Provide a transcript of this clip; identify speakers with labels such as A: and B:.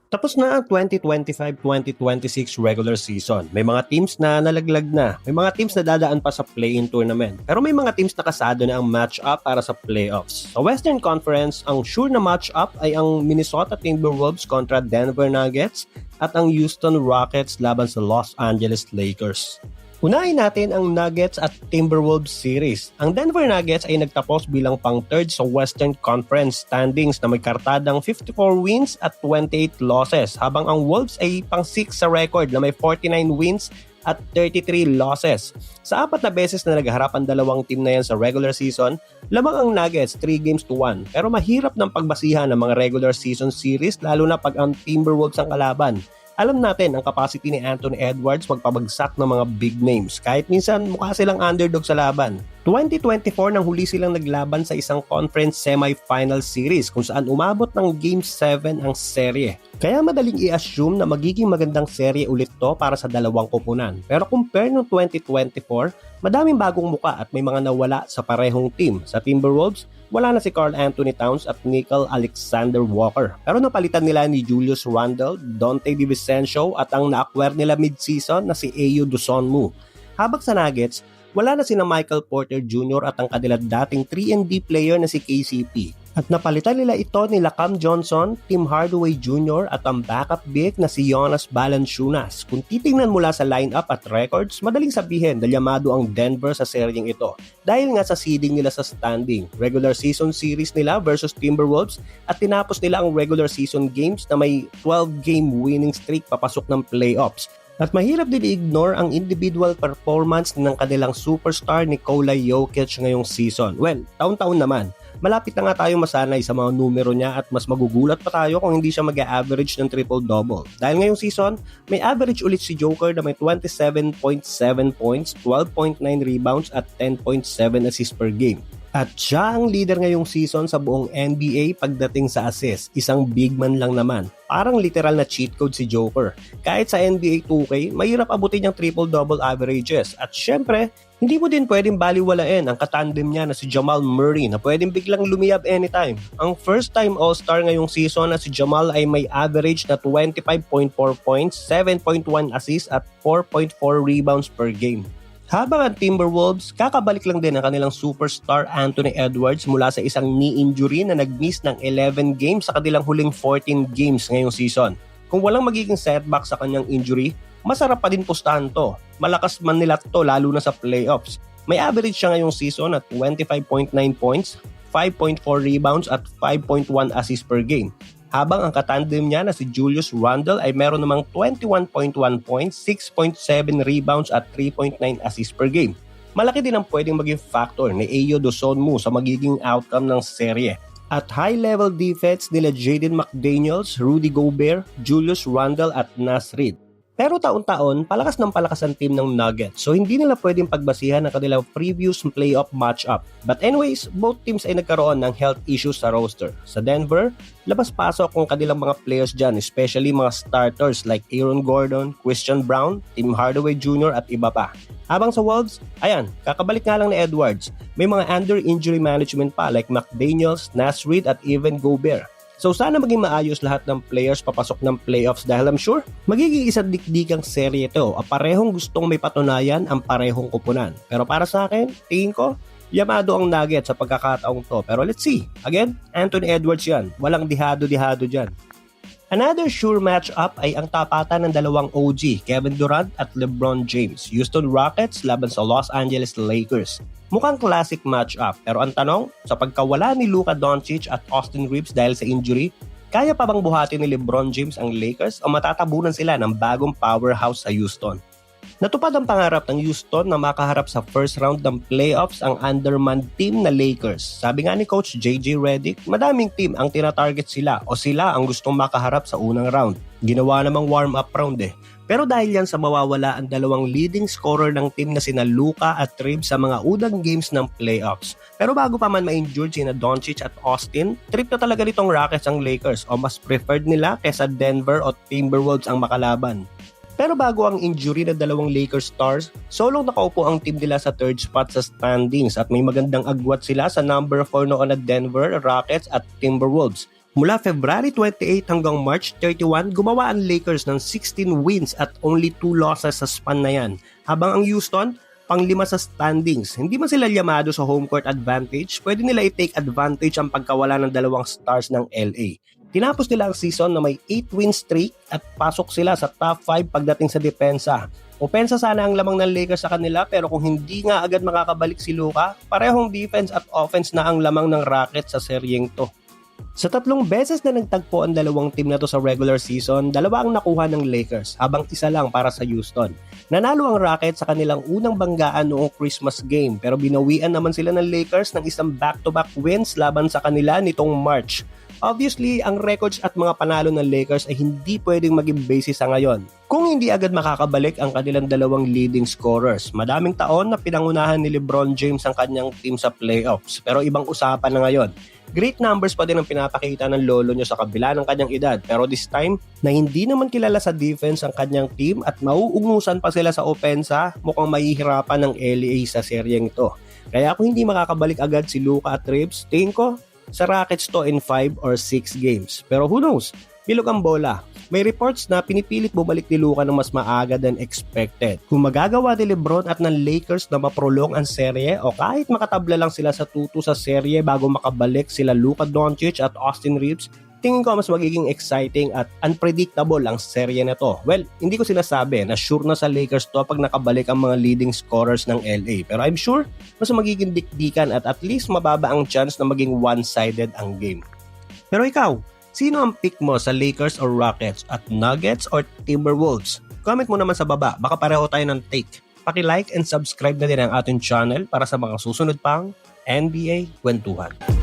A: Tapos na ang 2025-2026 regular season. May mga teams na nalaglag na. May mga teams na dadaan pa sa play-in tournament. Pero may mga teams na kasado na ang match-up para sa playoffs. Sa Western Conference, ang sure na match-up ay ang Minnesota Timberwolves kontra Denver Nuggets at ang Houston Rockets laban sa Los Angeles Lakers. Unahin natin ang Nuggets at Timberwolves series. Ang Denver Nuggets ay nagtapos bilang pang-third sa Western Conference standings na may kartadang 54 wins at 28 losses, habang ang Wolves ay pang-6 sa record na may 49 wins at 33 losses. Sa apat na beses na nagharap ang dalawang team na yan sa regular season, lamang ang Nuggets 3-1, pero mahirap ng pagbasihan ng mga regular season series lalo na pag ang Timberwolves ang kalaban. Alam natin ang capacity ni Anthony Edwards magpabagsak ng mga big names kahit minsan mukha silang underdog sa laban. 2024 nang huli silang naglaban sa isang conference semi-final series kung saan umabot ng Game 7 ang serye. Kaya madaling i-assume na magiging magandang serye ulit to para sa dalawang koponan. Pero compare noong 2024, madaming bagong muka at may mga nawala sa parehong team. Sa Timberwolves, wala na si Karl Anthony Towns at Nickeil Alexander Walker. Pero napalitan nila ni Julius Randle, Donte DiVincenzo at ang na-acquire nila mid-season na si Ayo Dosunmu. Habang sa Nuggets, wala na sina Michael Porter Jr. at ang kanilang dating 3&D player na si KCP. At napalitan nila ito nila Cam Johnson, Tim Hardaway Jr. at ang backup big na si Jonas Valanciunas. Kung titingnan mula sa lineup at records, madaling sabihin na yamado ang Denver sa seryeng ito. Dahil nga sa seeding nila sa standing, regular season series nila versus Timberwolves at tinapos nila ang regular season games na may 12-game winning streak papasok ng playoffs. At mahirap din i-ignore ang individual performance ng kanilang superstar Nikola Jokic ngayong season. Well, taon-taon naman. Malapit na nga tayo masanay sa mga numero niya at mas magugulat pa tayo kung hindi siya mag-average ng triple-double. Dahil ngayong season, may average ulit si Joker na may 27.7 points, 12.9 rebounds at 10.7 assists per game. At siya ang leader ngayong season sa buong NBA pagdating sa assist. Isang big man lang naman. Parang literal na cheat code si Joker. Kahit sa NBA 2K, mahirap abutin yung triple-double averages. At syempre, hindi mo din pwedeng baliwalain ang katandem niya na si Jamal Murray na pwedeng biglang lumiyab anytime. Ang first-time All-Star ngayong season na si Jamal ay may average na 25.4 points, 7.1 assists at 4.4 rebounds per game. Habang ang Timberwolves, kakabalik lang din ang kanilang superstar Anthony Edwards mula sa isang knee injury na nag-miss ng 11 games sa kanilang huling 14 games ngayong season. Kung walang magiging setback sa kanyang injury, masarap pa din pustahan to. Malakas man nila to lalo na sa playoffs. May average siya ngayong season at 25.9 points, 5.4 rebounds at 5.1 assists per game. Habang ang katandem niya na si Julius Randle ay meron namang 21.1 points, 6.7 rebounds at 3.9 assists per game. Malaki din ang pwedeng maging factor ni Ayo Dosunmu sa magiging outcome ng serye. At high-level defense nila Jaden McDaniels, Rudy Gobert, Julius Randle at Naz Reid. Pero taon-taon, palakas ng palakas ang team ng Nuggets, so hindi nila pwedeng pagbasihan ng kanilang previous playoff matchup. But anyways, both teams ay nagkaroon ng health issues sa roster. Sa Denver, labas-pasok ang kanilang mga players dyan, especially mga starters like Aaron Gordon, Christian Brown, Tim Hardaway Jr. at iba pa. Habang sa Wolves, ayan, kakabalik nga lang ni Edwards. May mga under-injury management pa like McDaniels, Naz Reid at even Gobert. So sana maging maayos lahat ng players papasok ng playoffs dahil I'm sure magiging isang dikdikang serye ito. Parehong gustong may patunayan ang parehong kupunan. Pero para sa akin, tingin ko, yamado ang Nuggets sa pagkakataong to. Pero let's see. Again, Anthony Edwards yan. Walang dihado-dihado dyan. Another sure matchup ay ang tapatan ng dalawang OG, Kevin Durant at LeBron James, Houston Rockets laban sa Los Angeles Lakers. Mukhang classic matchup, pero ang tanong, sa pagkawala ni Luka Doncic at Austin Reeves dahil sa injury, kaya pa bang buhatin ni LeBron James ang Lakers o matatabunan sila ng bagong powerhouse sa Houston? Natupad ang pangarap ng Houston na makaharap sa first round ng playoffs ang undermanned team na Lakers. Sabi nga ni Coach JJ Redick, madaming team ang tinatarget sila o sila ang gustong makaharap sa unang round. Ginawa namang warm-up round eh. Pero dahil yan sa mawawala ang dalawang leading scorer ng team na sina Luka at Reeves sa mga unang games ng playoffs. Pero bago pa man ma-injured sina Doncic at Austin, trip na talaga nitong Rockets ang Lakers o mas preferred nila kesa Denver o Timberwolves ang makalaban. Pero bago ang injury ng dalawang Lakers stars, solong nakaupo ang team nila sa third spot sa standings at may magandang agwat sila sa number 4 noon na Denver, Rockets at Timberwolves. Mula February 28 hanggang March 31, gumawa ang Lakers ng 16 wins at only 2 losses sa span na yan. Habang ang Houston, pang-5 sa standings. Hindi man sila yamado sa home court advantage, pwede nila i-take advantage ang pagkawala ng dalawang stars ng LA. Tinapos nila ang season na may 8-win streak at pasok sila sa top 5 pagdating sa depensa. Opensa sana ang lamang ng Lakers sa kanila pero kung hindi nga agad makakabalik si Luka, parehong defense at offense na ang lamang ng Rockets sa seryeng to. Sa 3 beses na nagtagpo ang dalawang team na to sa regular season, 2 ang nakuha ng Lakers habang 1 lang para sa Houston. Nanalo ang Rockets sa kanilang unang banggaan noong Christmas game pero binawian naman sila ng Lakers ng isang back-to-back wins laban sa kanila nitong March. Obviously, ang records at mga panalo ng Lakers ay hindi pwedeng maging basis sa ngayon. Kung hindi agad makakabalik ang kanilang dalawang leading scorers, madaming taon na pinangunahan ni LeBron James ang kanyang team sa playoffs. Pero ibang usapan na ngayon. Great numbers pa din ang pinapakita ng lolo nyo sa kabila ng kanyang edad. Pero this time, na hindi naman kilala sa defense ang kanyang team at mauungusan pa sila sa opensa, mukhang mahihirapan ng LA sa seryeng ito. Kaya kung hindi makakabalik agad si Luka at Reeves, tingin ko, sa Rockets to in 5 or 6 games. Pero who knows? Bilog ang bola. May reports na pinipilit bumalik ni Luka ng mas maaga than expected. Kung magagawa ni LeBron at ng Lakers na maprolong ang serye o kahit makatabla lang sila sa 2-2 sa serye bago makabalik sila Luka Doncic at Austin Reeves, tingin ko mas magiging exciting at unpredictable ang serye na to. Well, hindi ko sinasabi na sure na sa Lakers to pag nakabalik ang mga leading scorers ng LA. Pero I'm sure mas magiging dikdikan at least mababa ang chance na maging one-sided ang game. Pero ikaw, sino ang pick mo sa Lakers or Rockets at Nuggets or Timberwolves? Comment mo naman sa baba, baka pareho tayo ng take. Paki-like and subscribe na din ang ating channel para sa mga susunod pang NBA Kwentuhan.